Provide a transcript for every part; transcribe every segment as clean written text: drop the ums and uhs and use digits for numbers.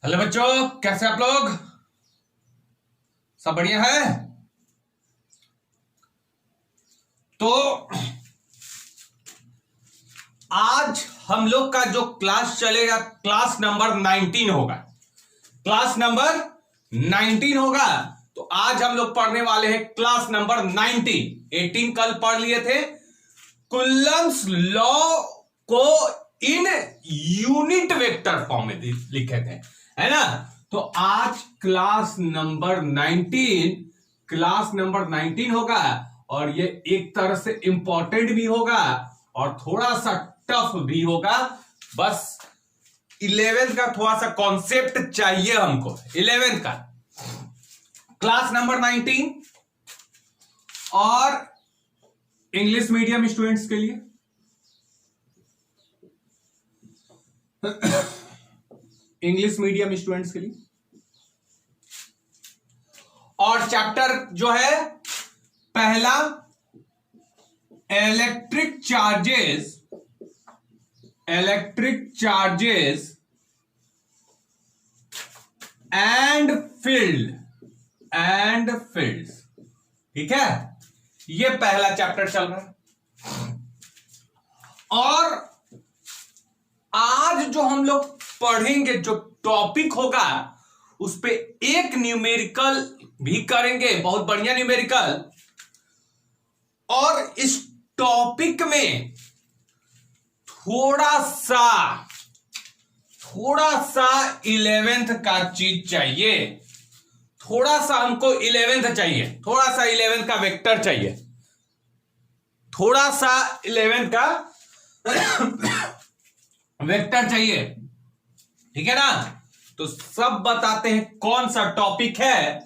Hello बच्चों, कैसे आप लोग? सब बढ़िया है। तो आज हम लोग का जो क्लास चलेगा क्लास नंबर 19 होगा। क्लास नंबर 19 होगा। तो आज हम लोग पढ़ने वाले हैं क्लास नंबर 19। 18 कल पढ़ लिए थे। कुलम्स लॉ को इन यूनिट वेक्टर फॉर्म में लिखे थे, है ना। तो आज क्लास नंबर 19 होगा और ये एक तरह से इंपॉर्टेंट भी होगा और थोड़ा सा टफ भी होगा। बस 11th का थोड़ा सा कॉन्सेप्ट चाहिए हमको। 11th का क्लास नंबर 19 और इंग्लिश मीडियम स्टूडेंट्स के लिए इंग्लिश मीडियम स्टूडेंट्स के लिए और चैप्टर जो है पहला इलेक्ट्रिक चार्जेस एंड फील्ड्स। ठीक है, ये पहला चैप्टर चल रहा है। और आज जो हम लोग पढ़ेंगे, जो टॉपिक होगा उस पे एक न्यूमेरिकल भी करेंगे, बहुत बढ़िया न्यूमेरिकल। और इस टॉपिक में थोड़ा सा 11th का चीज चाहिए। थोड़ा सा हमको 11th चाहिए, थोड़ा सा 11th का वेक्टर चाहिए, थोड़ा सा 11th का वेक्टर चाहिए। ठीक है ना। तो सब बताते हैं कौन सा टॉपिक है।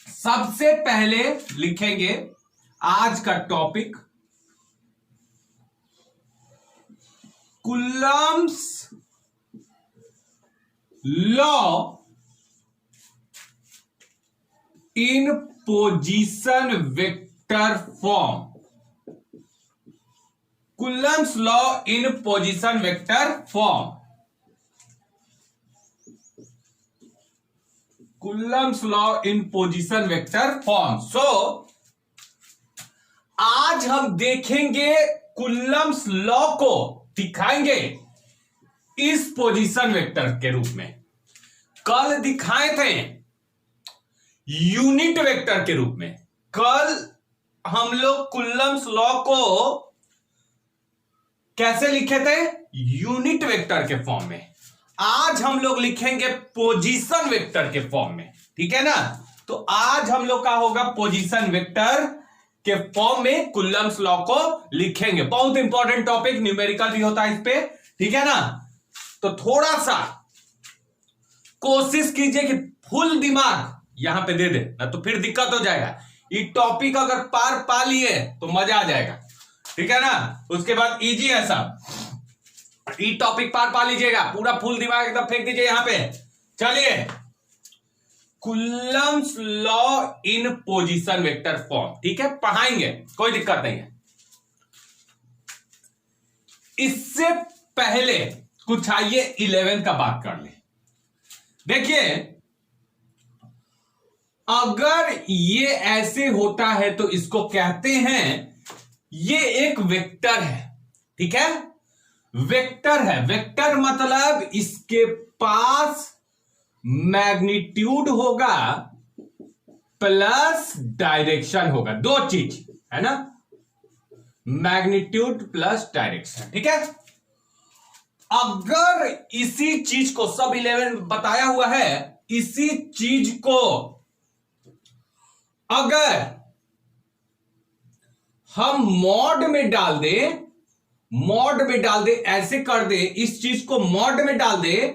सबसे पहले लिखेंगे आज का topic Coulomb's law in position vector form. Coulomb's law in position vector form. Coulomb's law in position vector form. So आज हम देखेंगे कुलम्स लॉ को दिखाएंगे इस पोजीशन वेक्टर के रूप में। कल दिखाए थे यूनिट वेक्टर के रूप में। कल हम लोग कुलम्स लॉ को कैसे लिखे थे? यूनिट वेक्टर के फॉर्म में। आज हम लोग लिखेंगे पोजीशन वेक्टर के फॉर्म में। ठीक है ना। तो आज हम लोग का होगा पोजीशन वेक्टर के फॉर्म में कुलम्स लॉ को लिखेंगे। बहुत इंपॉर्टेंट टॉपिक, न्यूमेरिकल भी होता है इस पे। ठीक है ना। तो थोड़ा सा कोशिश कीजिए कि फुल दिमाग यहां पे दे दे, ना तो फिर दिक्कत हो जाएगा। ये टॉपिक अगर पार पा लिए तो मजा आ जाएगा। ठीक है ना। उसके बाद इजी है सब। ये टॉपिक पार पा लीजिएगा, पूरा फुल दिमाग एकदम फेंक दीजिए यहां पे। चलिए, Coulomb's law in position vector form. ठीक है, पढ़ाएंगे, कोई दिक्कत नहीं है। इससे पहले कुछ आइए 11 का बात कर ले। देखिए, अगर ये ऐसे होता है तो इसको कहते हैं ये एक वेक्टर है। ठीक है, वेक्टर है। वेक्टर मतलब इसके पास मैग्नीट्यूड होगा प्लस डायरेक्शन होगा। दो चीज है ना, मैग्नीट्यूड प्लस डायरेक्शन। ठीक है। अगर इसी चीज को, सब 11 बताया हुआ है, इसी चीज को अगर हम मॉड में डाल दे, ऐसे कर दे, इस चीज को मॉड में डाल दे,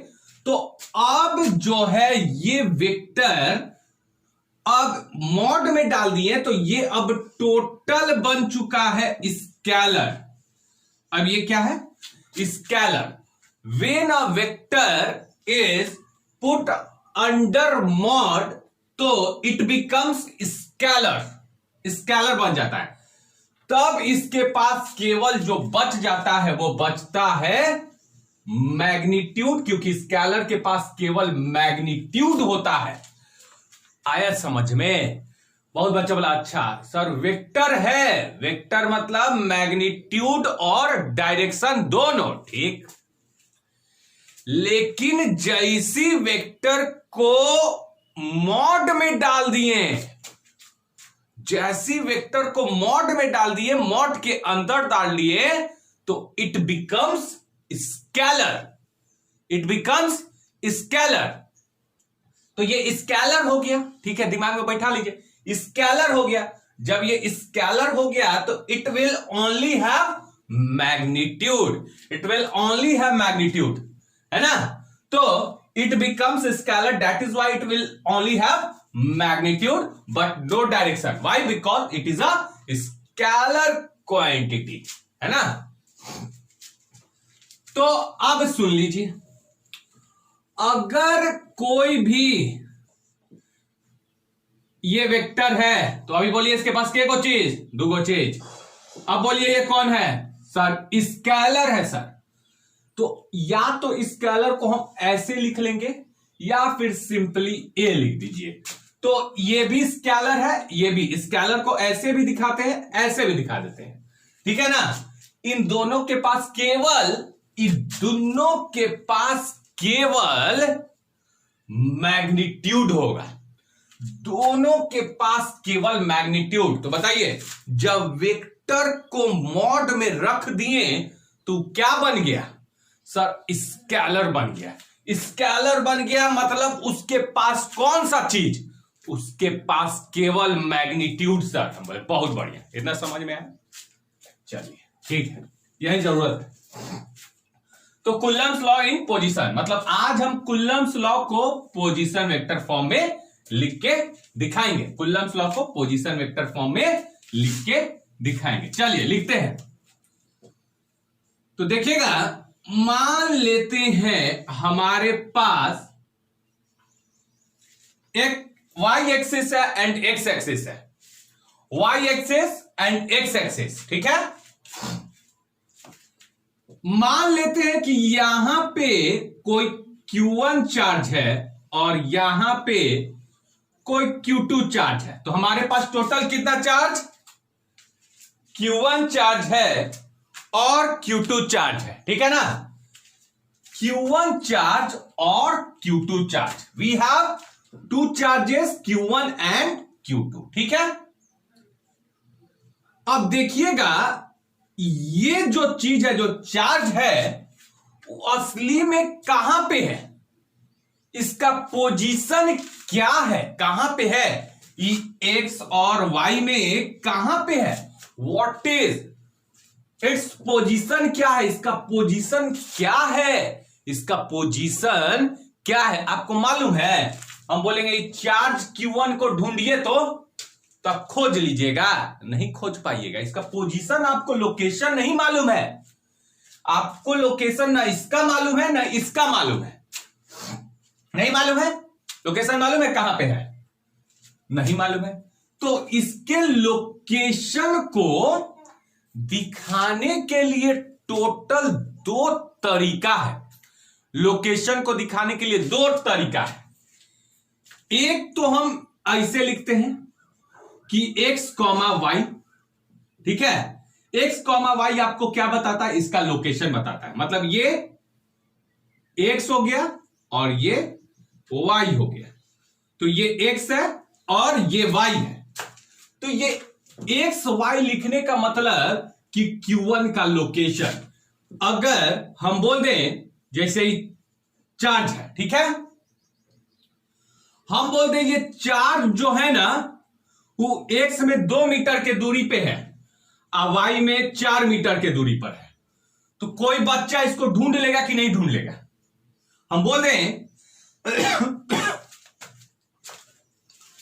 तो अब जो है ये वेक्टर, अब मॉड में डाल दिए तो ये अब टोटल बन चुका है स्केलर। अब ये क्या है? Scalar. When a vector is put under mod तो इट बिकम्स स्केलर बन जाता है। तब इसके पास केवल जो बच जाता है वो बचता है मैग्नीट्यूड, क्योंकि स्केलर के पास केवल मैग्नीट्यूड होता है। आया समझ में? बहुत बच्चा बोला अच्छा सर वेक्टर है, वेक्टर मतलब मैग्नीट्यूड और डायरेक्शन दोनों, ठीक। लेकिन जैसी वेक्टर को मॉड में डाल दिए, जैसी वेक्टर को मॉड में डाल दिए, मॉड के अंदर डाल दिए, तो it becomes scalar, it becomes scalar. तो ये स्केलर हो गया, ठीक है, दिमाग में बैठा लीजिए, स्केलर हो गया। जब ये स्केलर हो गया तो it will only have magnitude, it will only have magnitude, है ना। तो it becomes scalar, that is why it will only have magnitude but no direction. Why? Because it is a scalar quantity, है ना। तो अब सुन लीजिए, अगर कोई भी ये वेक्टर है तो अभी बोलिए इसके पास क्या को चीज, दो गो चीज। अब बोलिए ये कौन है सर? स्केलर है सर। तो या तो स्केलर को हम ऐसे लिख लेंगे या फिर सिंपली ए लिख दीजिए। तो ये भी स्केलर है, ये भी स्केलर को ऐसे भी दिखाते हैं, ऐसे भी दिखा देते हैं, ठीक है ना। इन दोनों के पास केवल, इन दोनों के पास केवल मैग्नीट्यूड होगा, दोनों के पास केवल मैग्नीट्यूड। तो बताइए जब वेक्टर को मॉड में रख दिए तो क्या बन गया सर? स्केलर बन गया। स्केलर बन गया मतलब उसके पास कौन सा चीज? उसके पास केवल मैग्नीट्यूड सर। हम बोले बहुत बढ़िया, इतना समझ में आया? चलिए ठीक है, यही जरूरत है। तो कुलम्स लॉ इन पोजीशन, मतलब आज हम कुलम्स लॉ को पोजीशन वेक्टर फॉर्म में लिख के दिखाएंगे, कुलम्स लॉ को पोजीशन वेक्टर फॉर्म में लिख के दिखाएंगे। चलिए लिखते हैं। तो देखिएगा, मान लेते हैं हमारे पास एक y एक्सिस है एंड x एक्सिस है, y axis and x axis, ठीक है। मान लेते हैं कि यहां पे कोई Q1 चार्ज है और यहां पे कोई Q2 चार्ज है। तो हमारे पास टोटल कितना चार्ज? Q1 चार्ज है और Q2 चार्ज है, ठीक है ना। Q1 चार्ज और Q2 charge, we have two charges Q1 and Q2, ठीक है। अब देखिएगा ये जो चीज है, जो चार्ज है, वो असली में कहां पे है? इसका पोजीशन क्या है, कहां पे है? एक्स और वाई में कहां पे है? What is its position? क्या है इसका पोजीशन? क्या है इसका पोजीशन? क्या है आपको मालूम है? हम बोलेंगे चार्ज Q1 को ढूंढिए तो आप खोज लीजिएगा, नहीं खोज पाइएगा। इसका पोजीशन, आपको लोकेशन नहीं मालूम है, आपको लोकेशन ना इसका मालूम है ना इसका मालूम है, नहीं मालूम है। लोकेशन मालूम है कहां पे है? नहीं मालूम है। तो इसके लोकेशन को दिखाने के लिए टोटल दो तरीका है। लोकेशन को दिखाने के लिए दो तरीका है। एक तो हम ऐसे लिखते हैं कि x, y, ठीक है। x, y आपको क्या बताता है? इसका लोकेशन बताता है। मतलब ये x हो गया और ये y हो गया। तो ये x है और ये y है। तो ये x, y लिखने का मतलब कि Q1 का लोकेशन, अगर हम बोल दें जैसे ही चार्ज है, ठीक है, हम बोल दें ये चार्ज जो है ना वो x में 2 मीटर के दूरी पे है और y में 4 मीटर के दूरी पर है। तो कोई बच्चा इसको ढूंढ लेगा कि नहीं ढूंढ लेगा? हम बोल दें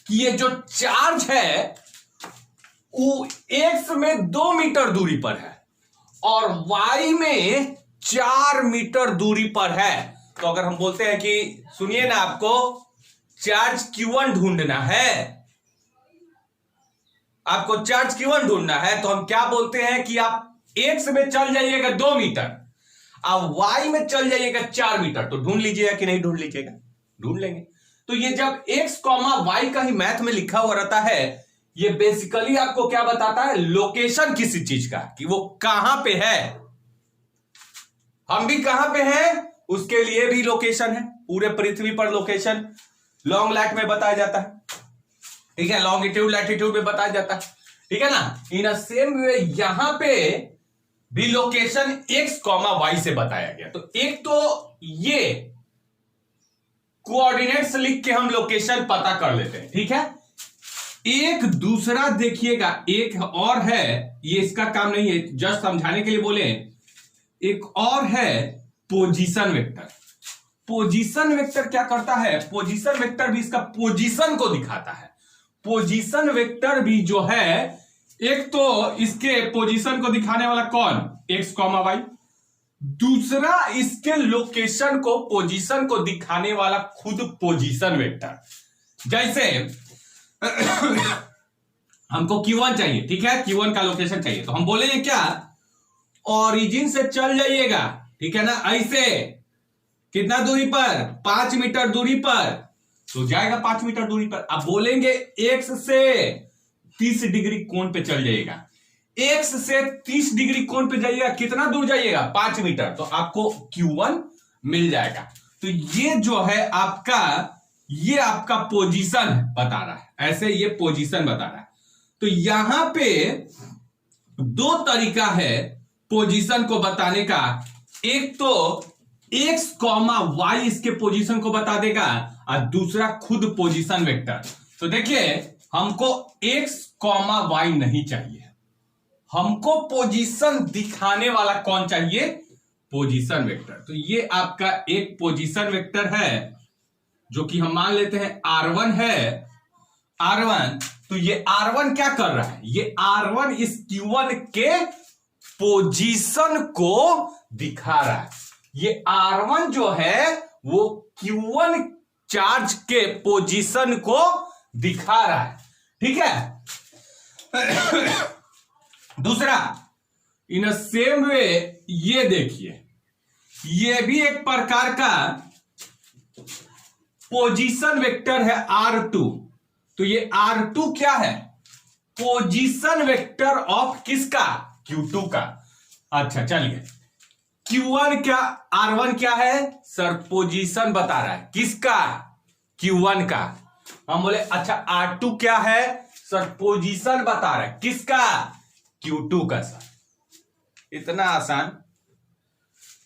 कि ये जो चार्ज है वो x में 2 मीटर दूरी पर है और y में 4 मीटर दूरी पर है। तो अगर हम बोलते हैं कि सुनिए ना, आपको चार्ज Q1 ढूंढना है, आपको चार्ज Q1 ढूंढना है, तो हम क्या बोलते हैं कि आप x में चल जाइएगा 2 मीटर अब y में चल जाइएगा 4 मीटर, तो ढूंढ लीजिएगा कि नहीं ढूंढ लीजिएगा, ढूंढ लेंगे। तो ये जब x, y का ही मैथ में लिखा हुआ रहता है, ये बेसिकली आपको क्या बताता है, लोकेशन किसी चीज का, कि वो कहां पे है। हम भी कहां पे हैं उसके लिए भी लोकेशन है, पूरे पृथ्वी पर लोकेशन लॉन्ग लैट में बताया जाता है, ठीक है, लॉन्गिट्यूड लैटिट्यूड में बताया जाता है, ठीक है ना। इन अ सेम वे यहां पे भी लोकेशन x, y से बताया गया। तो एक तो ये कोऑर्डिनेट्स लिख के हम लोकेशन पता कर लेते हैं, ठीक है। एक दूसरा देखिएगा, एक और है, ये इसका काम नहीं है, जस्ट समझाने के लिए बोले। एक और है पोजीशन वेक्टर। पोजीशन वेक्टर क्या करता है, पोजीशन वेक्टर भी इसका पोजीशन को दिखाता है। पोजीशन वेक्टर भी जो है, एक तो इसके पोजीशन को दिखाने वाला कौन, x, y, दूसरा इसके लोकेशन को, पोजीशन को दिखाने वाला खुद पोजीशन वेक्टर। जैसे हमको q1 चाहिए, ठीक है, q1 का लोकेशन चाहिए, तो हम बोलेंगे क्या, ओरिजिन से चल जाइएगा, ठीक है ना, ऐसे कितना दूरी पर, 5 मीटर दूरी पर, तो जाएगा 5 मीटर दूरी पर। अब बोलेंगे x से 30 डिग्री कोण पे चल जाइएगा, x से 30 डिग्री कोण पे जाइएगा, कितना दूर जाइएगा, 5 मीटर, तो आपको q1 मिल जाएगा। तो ये जो है आपका, ये आपका पोजीशन बता रहा है, ऐसे ये पोजीशन बता रहा है। तो यहां पे दो तरीका है पोजीशन को बताने का, एक तो x, y इसके पोजीशन को बता देगा, और दूसरा खुद पोजीशन वेक्टर। तो देखिए हमको x, y नहीं चाहिए, हमको पोजीशन दिखाने वाला कौन चाहिए, पोजीशन वेक्टर। तो ये आपका एक पोजीशन वेक्टर है, जो कि हम मान लेते हैं r1 है, r1। तो ये r1 क्या कर रहा है, ये r1 इस q1 के पोजीशन को दिखा रहा है। ये r1 जो है वो q1 चार्ज के पोजीशन को दिखा रहा है, ठीक है। दूसरा, इन सेम वे ये देखिए, ये भी एक प्रकार का पोजीशन वेक्टर है r2। तो ये r2 क्या है, पोजीशन वेक्टर ऑफ किसका, q2 का। अच्छा चलिए, q1 क्या, r1 क्या है सर, पोजीशन बता रहा है, किसका, q1 का। हम बोले अच्छा r2 क्या है सर, पोजीशन बता रहा है, किसका, q2 का। सर इतना आसान।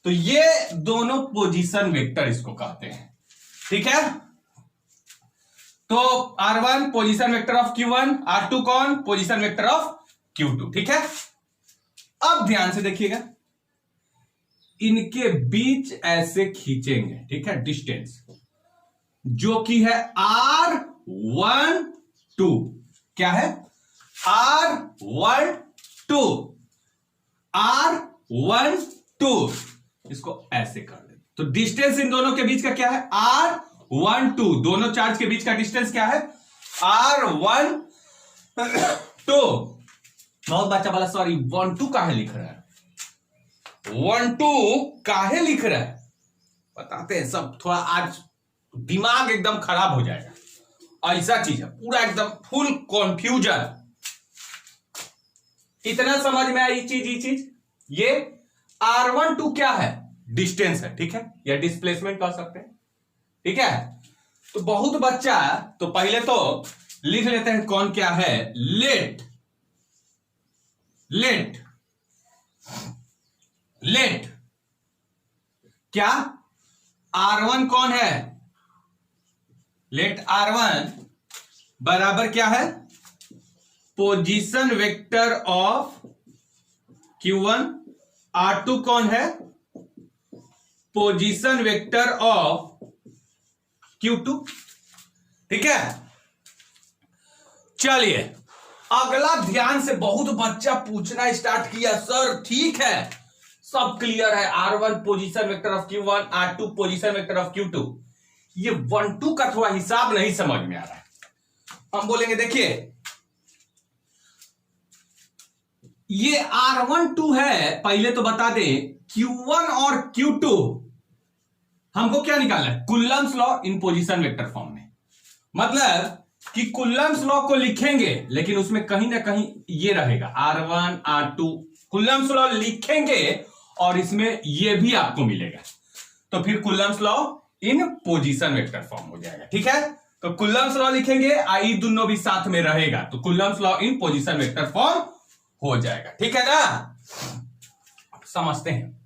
तो ये दोनों पोजीशन वेक्टर इसको कहते हैं, ठीक है। तो r1 position vector of q1, r2 कौन, पोजीशन वेक्टर ऑफ q2, ठीक है। अब ध्यान से देखिएगा, इनके बीच ऐसे खींचेंगे, ठीक है, डिस्टेंस जो कि है r1 2, क्या है, r1 2, इसको ऐसे कर दे। तो डिस्टेंस इन दोनों के बीच का क्या है, r1 2, दोनों चार्ज के बीच का डिस्टेंस क्या है, r1 2। बहुत बच्चा वाला सॉरी 1 2 काहे लिख रहा है, 1 2 काहे लिख रहा है, बताते हैं सब। थोड़ा आज दिमाग एकदम खराब हो जाएगा, ऐसा चीज है, पूरा एकदम फुल कॉन्फ्यूजन। इतना समझ में आई चीज, ये r1 2 क्या है, डिस्टेंस है, ठीक है, या डिस्प्लेसमेंट कह सकते हैं, ठीक है। तो बहुत बच्चा, तो पहले तो लिख लेते हैं कौन क्या है, लेट क्या, r1 कौन है, लेट r1 बराबर क्या है, position vector of q1, r2 कौन है, पोजीशन वेक्टर ऑफ q2, ठीक है। चलिए अगला ध्यान से, बहुत बच्चा पूछना स्टार्ट किया, सर ठीक है सब क्लियर है, r1 position vector of q1, r2 position vector of q2, ये 1 2 का थोड़ा हिसाब नहीं समझ में आ रहा है। हम बोलेंगे देखिए ये R12 है, पहले तो बता दें Q1 और Q2 हमको क्या निकालना है, Coulomb's law in position vector form में। मतलब कि कुलम्ब्स लॉ को लिखेंगे लेकिन उसमें कहीं ना कहीं ये रहेगा R1 R2, कुलम्ब्स लॉ लिखेंगे और इसमें ये भी आपको मिलेगा, तो फिर Coulomb's law in position vector form हो जाएगा। ठीक है, तो कुलम्ब्स लॉ लिखेंगे, आई दोनों भी साथ में रहेगा, तो Coulomb's law in position vector form हो जाएगा। ठीक है ना, समझते हैं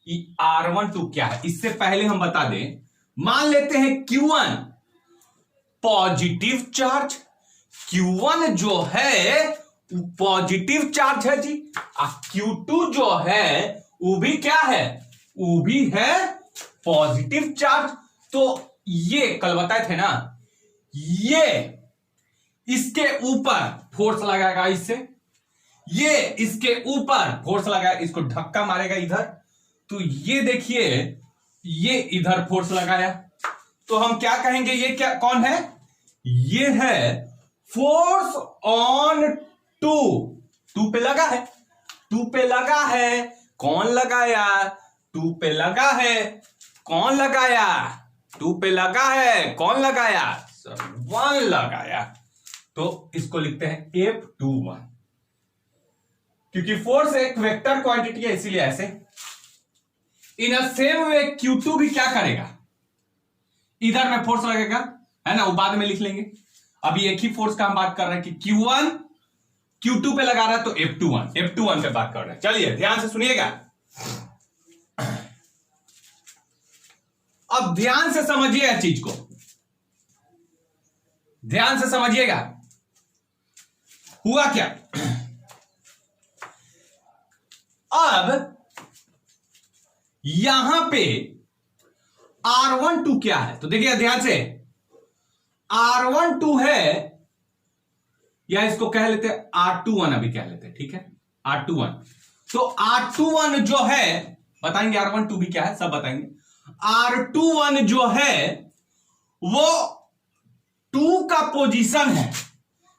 R12 क्या है। इससे पहले हम बता दें, मान लेते हैं Q1 पॉजिटिव चार्ज, Q1 जो है पॉजिटिव चार्ज है जी, Q2 जो है वो भी क्या है, वो भी है पॉजिटिव चार्ज। तो ये कल बताए थे ना, ये इसके ऊपर फोर्स लगाएगा, इससे ये इसके ऊपर फोर्स लगाएगा, इसको धक्का मारेगा इधर, तो ये देखिए ये इधर फोर्स लगाया, तो हम क्या कहेंगे, ये क्या कौन है, ये है फोर्स ऑन टू पे लगा है, टू पे लगा है, कौन लगाया, टू पे लगा है, कौन लगाया, टू पे लगा है, कौन लगाया, वन लगाया, तो इसको लिखते हैं F21, क्योंकि फोर्स एक वेक्टर क्वांटिटी है इसीलिए ऐसे। इन अ सेम वे Q2 भी क्या करेगा, इधर में फोर्स लगेगा, है ना, वो बाद में लिख लेंगे, अभी एक ही फोर्स का हम बात कर रहे हैं कि Q1 Q2 पे लगा रहा है, तो F21 पे बात कर रहे हैं। चलिए ध्यान से सुनिएगा, अब ध्यान से समझिए चीज को, ध्यान से समझिएगा हुआ क्या। अब यहां पे R12 क्या है, तो देखिए ध्यान से, R12 है, या इसको कह लेते हैं R21, अभी कह लेते हैं, ठीक है, R21। तो R21 जो है, बताएंगे R12 भी क्या है, सब बताएंगे। R21 जो है वो 2 का पोजीशन है,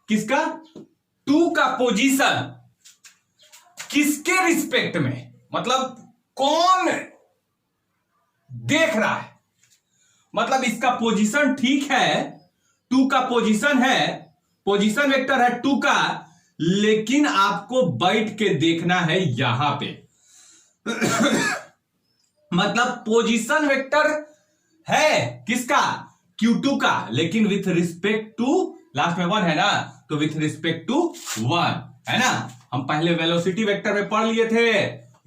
किसका, 2 का पोजीशन किसके रिस्पेक्ट में, मतलब कौन देख रहा है, मतलब इसका पोजीशन ठीक है, 2 का पोजीशन है, पोजीशन वेक्टर है 2 का, लेकिन आपको बैठ के देखना है यहां पे मतलब पोजीशन वेक्टर है किसका, Q2 का, लेकिन विथ रिस्पेक्ट टू, लास्ट में 1 है ना, तो विथ रिस्पेक्ट टू 1 है ना। हम पहले वेलोसिटी वेक्टर में पढ़ लिए थे,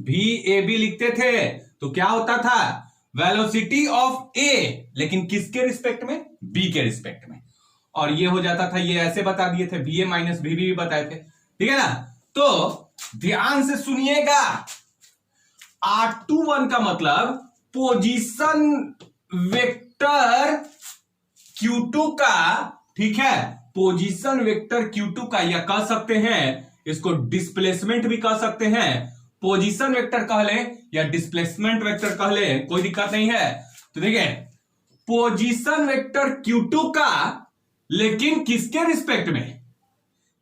VAB लिखते थे, तो क्या होता था, वेलोसिटी ऑफ A, लेकिन किसके रिस्पेक्ट में, B के रिस्पेक्ट में, और ये हो जाता था, ये ऐसे बता दिए थे, VA माइनस VB भी बताए थे, ठीक है ना। तो ध्यान से सुनिएगा, R21 का मतलब पोजीशन वेक्टर Q2 का, ठीक है, पोजीशन वेक्टर Q2 का, या कह सकते हैं इसको डिस्प्लेसमेंट भी कह सकते हैं, पोजीशन वेक्टर कह ले या डिस्प्लेसमेंट वेक्टर कह ले, कोई दिक्कत नहीं है। तो देखिए पोजीशन वेक्टर Q2 का, लेकिन किसके रिस्पेक्ट में,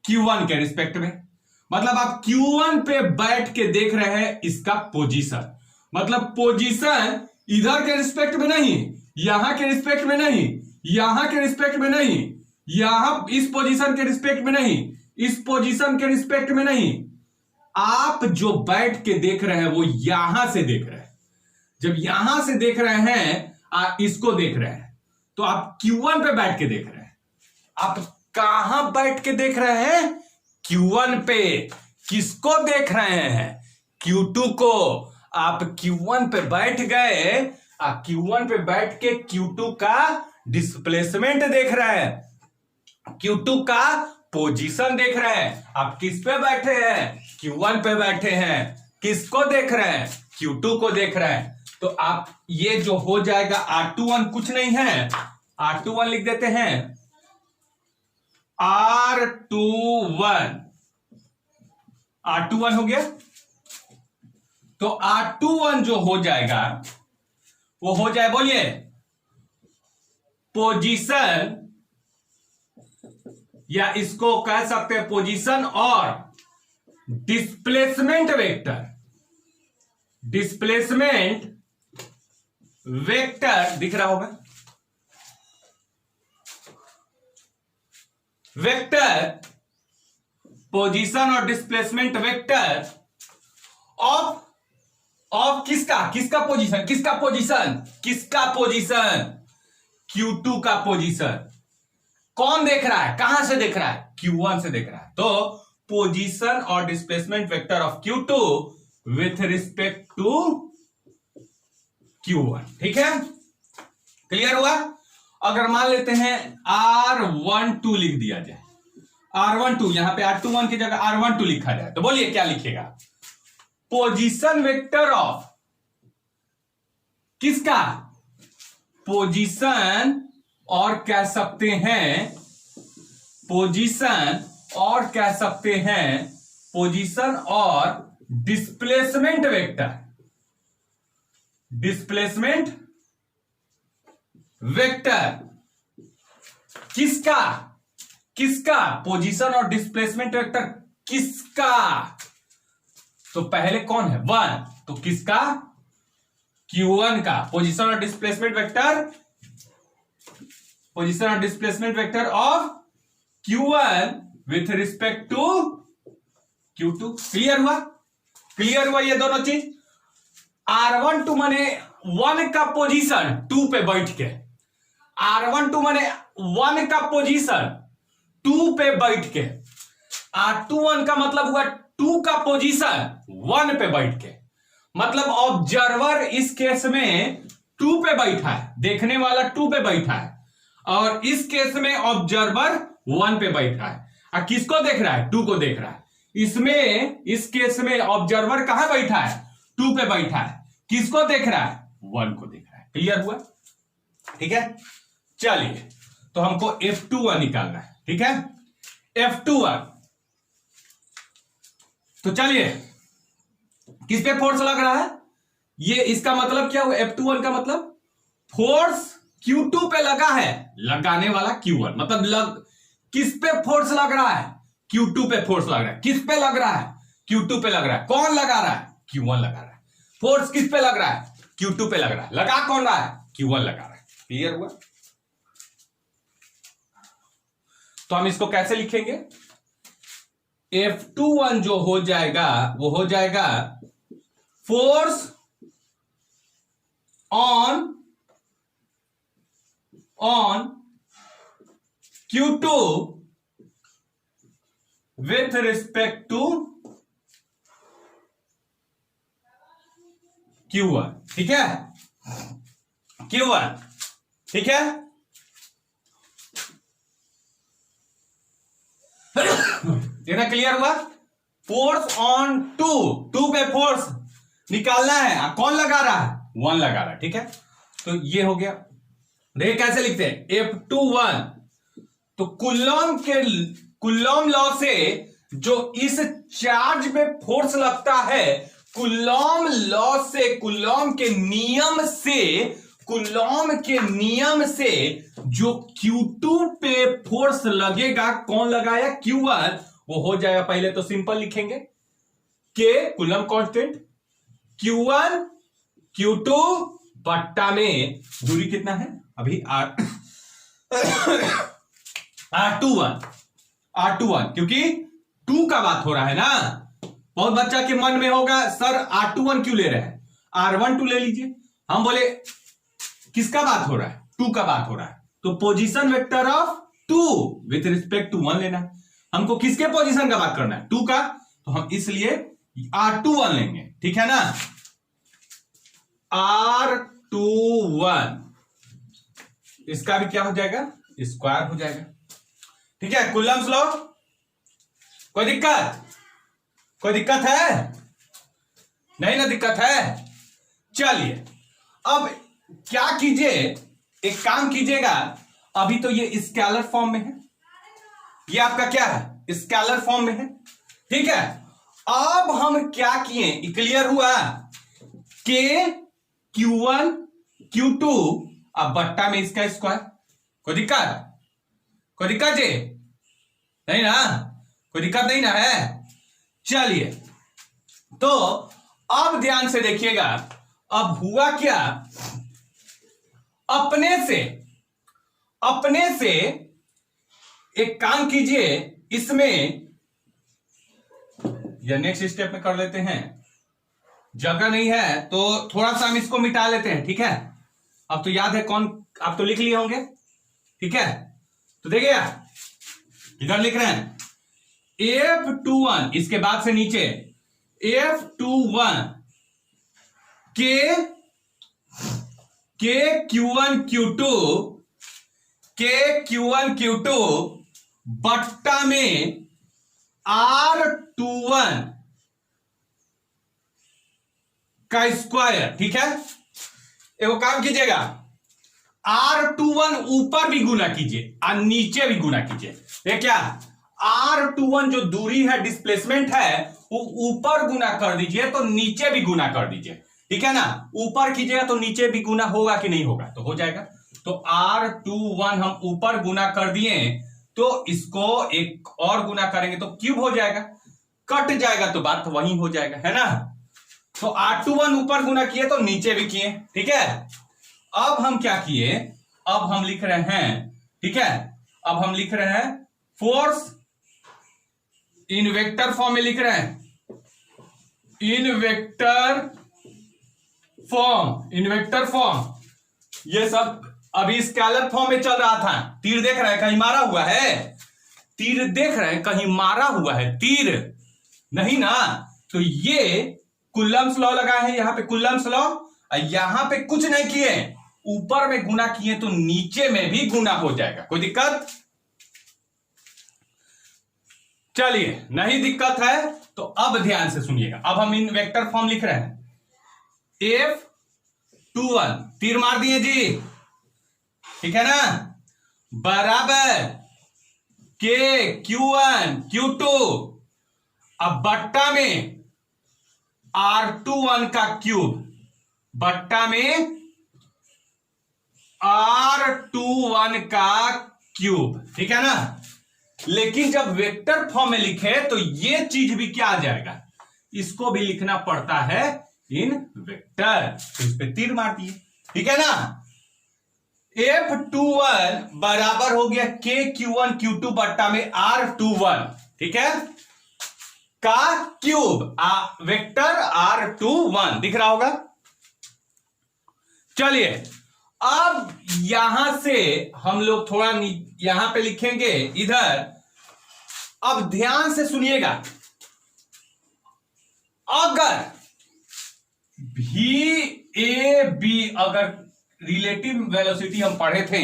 Q1 के रिस्पेक्ट में, मतलब आप Q1 पे बैठ के देख रहे हैं इसका पोजीशन, मतलब पोजीशन इधर के रिस्पेक्ट में नहीं, यहां के रिस्पेक्ट में नहीं, यहां के रिस्पेक्ट में नहीं, यहां इस पोजीशन के रिस्पेक्ट में नहीं, इस पोजीशन के रिस्पेक्ट में नहीं, आप जो बैठ के देख रहे हैं वो यहां से देख रहे हैं। जब यहां से देख रहे हैं, आप इसको देख रहे हैं, तो आप Q1 पे बैठ के देख रहे हैं। आप कहां बैठ के देख रहे हैं, Q1 पे। किसको देख रहे हैं, Q2 को। आप Q1 पे बैठ गए, आप Q1 पे बैठ के Q2 का डिस्प्लेसमेंट देख रहे हैं, Q2 का पोजीशन देख रहे हैं। आप किस पे बैठे हैं, Q1 पे बैठे हैं। किसको देख रहे हैं, Q2 को देख रहे हैं। तो आप ये जो हो जाएगा R21 कुछ नहीं है, R21 लिख देते हैं, R21 हो गया। तो R21 जो हो जाएगा वो हो जाए, बोलिए, पोजीशन, या इसको कह सकते हैं पोजीशन और डिस्प्लेसमेंट वेक्टर, डिस्प्लेसमेंट वेक्टर दिख रहा होगा, वेक्टर पोजीशन और डिस्प्लेसमेंट वेक्टर ऑफ किसका पोजीशन, किसका पोजीशन Q2 का पोजीशन। कौन देख रहा है, कहां से देख रहा है, Q1 से देख रहा है। तो पोजीशन और displacement vector of Q2 with respect to Q1। ठीक है, क्लियर हुआ। अगर मान लेते हैं R12 लिख दिया जाए, R12 यहां पे R21 की जगह R12 लिखा जाए, तो बोलिए क्या लिखेगा, पोजीशन वेक्टर ऑफ किसका, पोजीशन और कह सकते हैं, पोजीशन और कह सकते हैं पोजीशन और डिस्प्लेसमेंट वेक्टर, डिस्प्लेसमेंट वेक्टर किसका, पोजीशन और डिस्प्लेसमेंट वेक्टर किसका। तो पहले कौन है, 1, तो किसका, Q1 का पोजीशन और डिस्प्लेसमेंट वेक्टर, पोजीशन और displacement vector of Q1 with respect to Q2। Clear हुआ ये दोनों चीज। R12 माने 1 का पोजीशन 2 पे बैठ के, R12 माने 1 का पोजीशन 2 पे बैठ के, R21 का मतलब हुआ 2 का पोजीशन 1 पे बैठ के, मतलब ऑब्जर्वर इस केस में 2 पे बैठा है, देखने वाला 2 पे बैठा है, और इस केस में ऑब्जर्वर 1 पे बैठा है। और किसको देख रहा है, 2 को देख रहा है। इसमें इस केस में ऑब्जर्वर कहां बैठा है, 2 पे बैठा है, किसको देख रहा है, 1 को देख रहा है। क्लियर हुआ, ठीक है। चलिए, तो हमको F21 निकालना है, ठीक है, F21। तो चलिए, किस पे फोर्स लग रहा है, ये इसका मतलब क्या हुआ, F21 का मतलब फोर्स Q2 पे लगा है, लगाने वाला Q1, मतलब किस पे फोर्स लग रहा है, Q2 पे फोर्स लग रहा है। किस पे लग रहा है, Q2 पे लग रहा है। कौन लगा रहा है, Q1 लगा रहा है। फोर्स किस पे लग रहा है, Q2 पे लग रहा है। लगा कौन रहा है, Q1 लगा रहा है। क्लियर हुआ। तो हम इसको कैसे लिखेंगे, F21 जो हो जाएगा वो हो जाएगा force on Q2 with respect to Q1। ठीक है, Q1, ठीक है। इतना क्लियर हुआ। फोर्स ऑन 2 पे फोर्स निकालना है, कौन लगा रहा है, 1 लगा रहा है। ठीक है, तो ये हो गया। देखिए कैसे लिखते हैं, F21, तो कुल्लॉम लॉ से जो इस चार्ज पे फोर्स लगता है, कुल्लॉम लॉ से, कुल्लॉम के नियम से जो Q2 पे फोर्स लगेगा, कौन लगाया, Q1, वो हो जाएगा। पहले तो सिंपल लिखेंगे के कुल्लॉम कांस्टेंट, Q1 Q2 बट्टा में दूरी कितना है अभी, R21, क्योंकि 2 का बात हो रहा है ना। बहुत बच्चा के मन में होगा, सर R21 क्यों ले रहे हैं, R12 ले लीजिए। हम बोले किसका बात हो रहा है, 2 का बात हो रहा है, तो position vector of 2 with respect to 1 लेना है। हमको किसके पोजीशन का बात करना है, 2 का, तो हम इसलिए R21 लेंगे। ठीक है ना, R21, इसका भी क्या हो जाएगा, स्क्वायर हो जाएगा। ठीक है, कुलम्स लॉ, कोई दिक्कत है, नहीं ना, दिक्कत है। चलिए, अब क्या कीजिए, एक काम कीजिएगा, अभी तो ये स्केलर फॉर्म में है, ये आपका क्या है, स्केलर फॉर्म में है। ठीक है, अब हम क्या किए, क्लियर हुआ, के Q1 Q2 अब बट्टा में इसका स्क्वायर। कोई दिक्कत जी नहीं ना, कोई दिक्कत नहीं ना है। चलिए, तो अब ध्यान से देखिएगा, अब हुआ क्या, अपने से एक काम कीजिए, इसमें या नेक्स्ट स्टेप में कर लेते हैं, जगह नहीं है तो थोड़ा सा हम इसको मिटा लेते हैं, ठीक है। अब तो याद है कौन, आप तो लिख लिए होंगे, ठीक है। तो देखिए इधर लिख रहे हैं F21, इसके बाद से नीचे F21 Q1 Q2 बट्टा में R21 का स्क्वायर, ठीक है। एगो काम कीजिएगा, R21 ऊपर भी गुना कीजिए और नीचे भी गुना कीजिए। ये क्या, R21 जो दूरी है, डिस्प्लेसमेंट है, वो ऊपर गुना कर दीजिए तो नीचे भी गुना कर दीजिए, ठीक है ना। ऊपर कीजिएगा तो नीचे भी गुना होगा कि नहीं होगा, तो हो जाएगा। तो R21 हम ऊपर गुना कर दिए, तो इसको एक और गुना करेंगे तो क्यूब हो जाएगा, कट जाएगा तो बात वही हो जाएगा, है ना। तो R21 ऊपर गुना किए तो नीचे भी किए, ठीक है। अब हम क्या किए, अब हम लिख रहे हैं, ठीक है, अब हम लिख रहे हैं फोर्स इन वेक्टर फॉर्म में लिख रहे हैं, इन वेक्टर फॉर्म। ये सब अभी स्केलर फॉर्म में चल रहा था। तीर देख रहे हैं कहीं मारा हुआ है, तीर देख रहे हैं कहीं मारा हुआ है, तीर नहीं ना। तो ये कुलम्स लॉ लगा है, यहां पे कुलम्स लॉ, यहां पे कुछ नहीं किए, ऊपर में गुना किए तो नीचे में भी गुना हो जाएगा, कोई दिक्कत। चलिए, नहीं दिक्कत है तो अब ध्यान से सुनिएगा। अब हम इन वेक्टर फॉर्म लिख रहे हैं, F21 तीर मार दिए जी, ठीक है ना, बराबर Q1 Q2, अब बट्टा में R21 का क्यूब, बट्टा में R21 का क्यूब, ठीक है ना। लेकिन जब वेक्टर फॉर्म में लिखे तो ये चीज भी क्या आ जाएगा, इसको भी लिखना पड़ता है इन वेक्टर, तो इस पे तीर मार दिए, ठीक है ना। F21 बराबर हो गया Q1 Q2 बट्टा में R21, ठीक है, का क्यूब, वेक्टर R21 दिख रहा होगा। चलिए, अब यहां से हम लोग थोड़ा यहां पे लिखेंगे इधर। अब ध्यान से सुनिएगा, अगर VAB, अगर रिलेटिव वेलोसिटी हम पढ़े थे,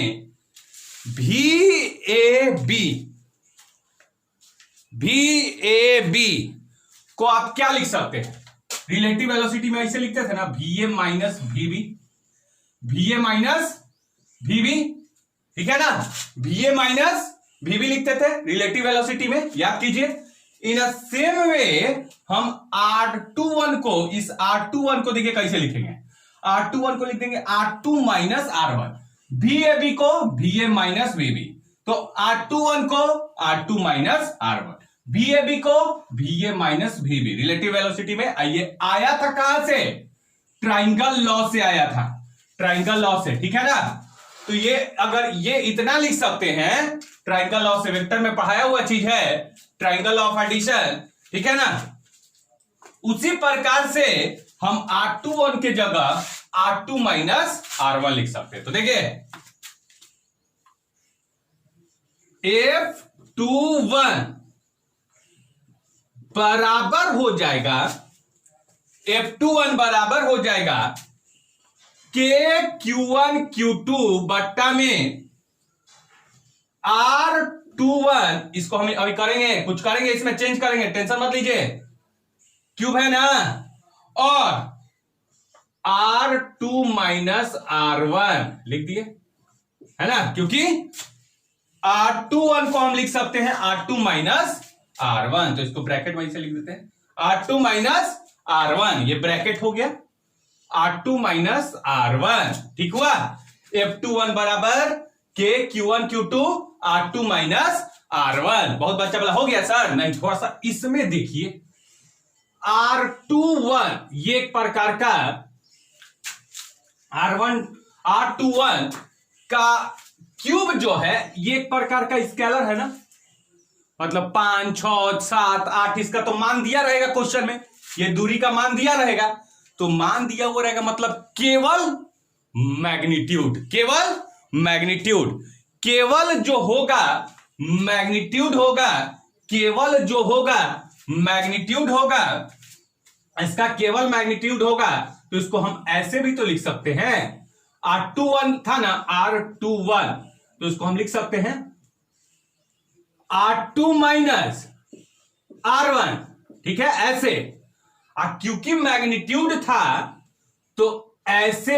VAB को आप क्या लिख सकते हैं, रिलेटिव वेलोसिटी में ऐसे लिखते थे ना, VA माइनस VB, ठीक है ना, VA माइनस VB लिखते थे रिलेटिव वेलोसिटी में, याद कीजिए। इन अ सेम वे हम R21 को, इस R21 को देखिए कैसे लिखेंगे, R21 को लिख देंगे R2 माइनस R1, VAB को VA माइनस VB, तो R21 को R2 माइनस R1, VAB को VA minus VB, relative velocity में। ये आया था कहां से, ट्राइंगल लॉ से आया था, ट्राइंगल लॉ से, ठीक है ना। तो ये अगर ये इतना लिख सकते हैं ट्राइंगल लॉ से, वेक्टर में पढ़ाया हुआ चीज है, ट्राइंगल ऑफ एडिशन, ठीक है ना। उसी प्रकार से हम R21 के जगह R2 माइनस R1 लिख सकते हैं। तो देखिए, F21 बराबर हो जाएगा, F21 बराबर हो जाएगा Q1 Q2 बट्टा में R21, इसको हम अभी करेंगे, कुछ करेंगे, इसमें चेंज करेंगे, टेंशन मत लीजिए, क्यूब है ना, और R2 माइनस R1 लिख दिए, है ना, क्योंकि R21 को हम लिख सकते हैं R2 माइनस R1, तो इसको ब्रैकेट में से लिख देते हैं, R2 माइनस R1, ये ब्रैकेट हो गया, R2 माइनस R1, ठीक हुआ। F21 बराबर Q1 Q2 R2 minus R1। बहुत बच्चा बोला हो गया सर, नहीं, थोड़ा सा इसमें देखिए, R21 ये एक प्रकार का R21 का क्यूब जो है ये एक प्रकार का स्केलर है ना, मतलब 5, 6, 7, 8 इसका तो मान दिया रहेगा क्वेश्चन में, ये दूरी का मान दिया रहेगा, तो मान दिया हुआ रहेगा मतलब केवल मैग्नीट्यूड, केवल जो होगा मैग्नीट्यूड होगा, इसका केवल मैग्नीट्यूड होगा। तो इसको हम ऐसे भी तो लिख सकते हैं, R21 था ना, R21, तो इसको हम लिख सकते हैं R2 माइनस R1, ठीक है, ऐसे। क्योंकि मैग्नीट्यूड था तो ऐसे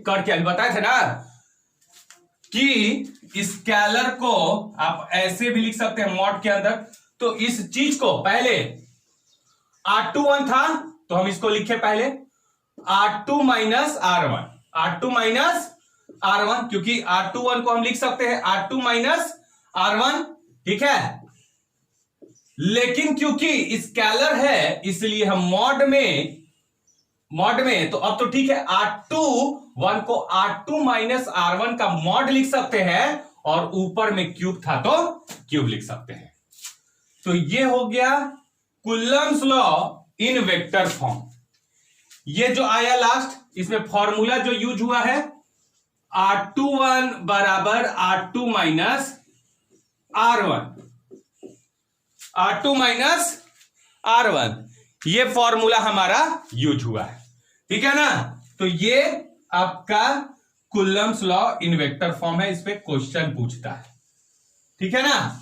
करके अभी बताए थे ना कि स्केलर को आप ऐसे भी लिख सकते हैं मॉड के अंदर। तो इस चीज को पहले R21 था तो हम इसको लिखे पहले R2 माइनस R1, क्योंकि R21 को हम लिख सकते हैं R2 माइनस R1, ठीक है। लेकिन क्योंकि स्केलर है इसलिए हम मॉड में तो अब तो ठीक है, R21 को R2 माइनस R1 का मॉड लिख सकते हैं, और ऊपर में क्यूब था तो क्यूब लिख सकते हैं। तो ये हो गया Coulomb's law in vector form. ये जो आया लास्ट, इसमें फॉर्मूला जो यूज हुआ है R21 बराबर R2 माइनस R1, ये फॉर्मूला हमारा यूज हुआ है, ठीक है ना। तो ये आपका Coulomb's law in vector form है, इस पे क्वेश्चन पूछता है, ठीक है ना,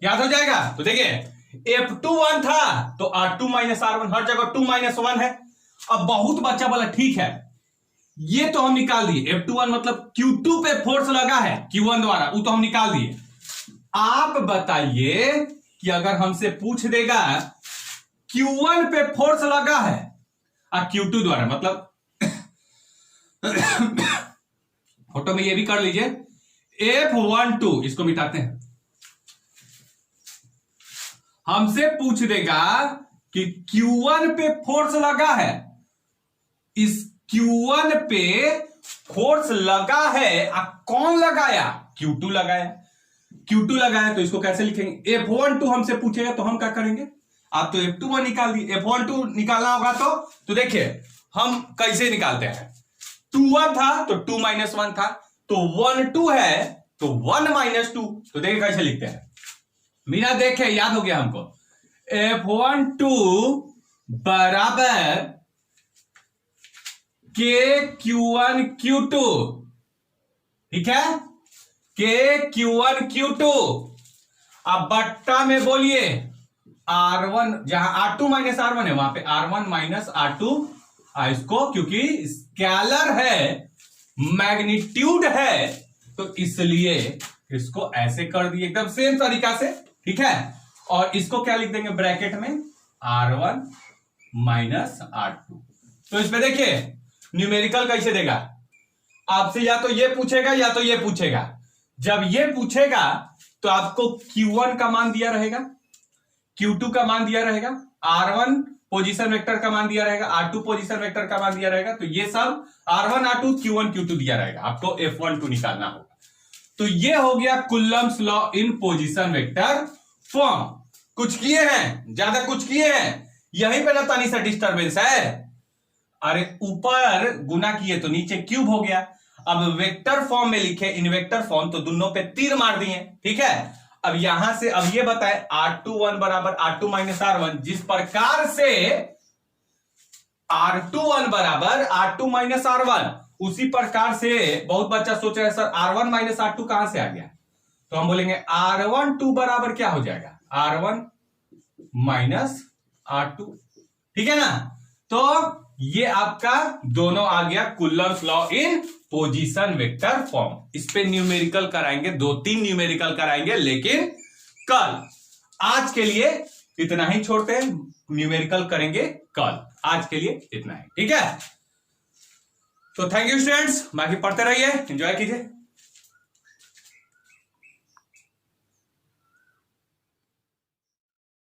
याद हो जाएगा। तो देखिए F21 था तो R2 माइनस R1, हर जगह 2 माइनस 1 है। अब बहुत बच्चा बोला ठीक है ये तो हम निकाल दिए, F21 मतलब Q2 पे फोर्स लगा है Q1 द्वारा, वो तो हम निकाल दिए। आप बताइए कि अगर हमसे पूछ देगा Q1 पे फोर्स लगा है और Q2 द्वारा, मतलब फोटो में ये भी कर लीजिए, F12 इसको मिटाते हैं, हमसे पूछ देगा कि Q1 पे फोर्स लगा है, इस Q1 पे फोर्स लगा है, कौन लगाया? Q2 लगाया, तो इसको कैसे लिखेंगे? F12 हमसे पूछेगा तो हम क्या करेंगे, आप तो F21 निकाल दी, F12 निकालना होगा तो देखिए हम कैसे निकालते हैं, 2 था तो 2 माइनस 1 था, तो 1 2 है तो 1 माइनस 2, तो देखिए कैसे लिखते हैं, बिना देखे याद हो गया हमको। F12 बराबर KQ1 Q2, ठीक है, KQ1 Q2। अब बट्टा में बोलिए R1, जहां R2 माइनस R1 है वहां पे R1 माइनस R2, इसको क्योंकि स्केलर है, मैग्नीट्यूड है, तो इसलिए इसको ऐसे कर दिए एकदम सेम तरीका से, ठीक है। और इसको क्या लिख देंगे ब्रैकेट में, R1 माइनस R2। तो इसमें देखिए न्यूमेरिकल कैसे देगा, आपसे या तो ये पूछेगा या तो ये पूछेगा। जब ये पूछेगा तो आपको Q1 का मान दिया रहेगा, Q2 का मान दिया रहेगा, R1 पोजीशन वेक्टर का मान दिया रहेगा, R2 पोजीशन वेक्टर का मान दिया रहेगा, तो ये सब R1 R2 Q1 Q2 दिया रहेगा, आपको F12 निकालना होगा। तो ये हो गया Coulomb's law in position vector form. कुछ किए हैं, ज्यादा कुछ किए हैं, यहीं पे ना तनी सा डिस्टर्बेंस है, अरे ऊपर गुना किए तो नीचे क्यूब हो गया। अब वेक्टर फॉर्म में लिखे इन वेक्टर फॉर्म तो दोनों पे तीर मार दिए, ठीक है। अब यहां से अब ये बताए R21 बराबर R2 माइनस R1, जिस प्रकार से R21 बराबर R2 माइनस R1, उसी प्रकार से बहुत बच्चा सोच रहा है सर R1 माइनस R2 कहां से आ गया, तो हम बोलेंगे R12 बराबर क्या हो जाएगा, R1 माइनस R2, ठीक है ना। तो ये आपका दोनों आ गया Coulomb's law in position vector form. इस पे न्यूमेरिकल कराएंगे, 2-3 न्यूमेरिकल कराएंगे, लेकिन कल। आज के लिए इतना ही छोड़ते हैं, न्यूमेरिकल करेंगे कल, आज के लिए इतना ही, ठीक है। तो थैंक यू स्टूडेंट्स, बाकी पढ़ते रहिए, एंजॉय कीजिए।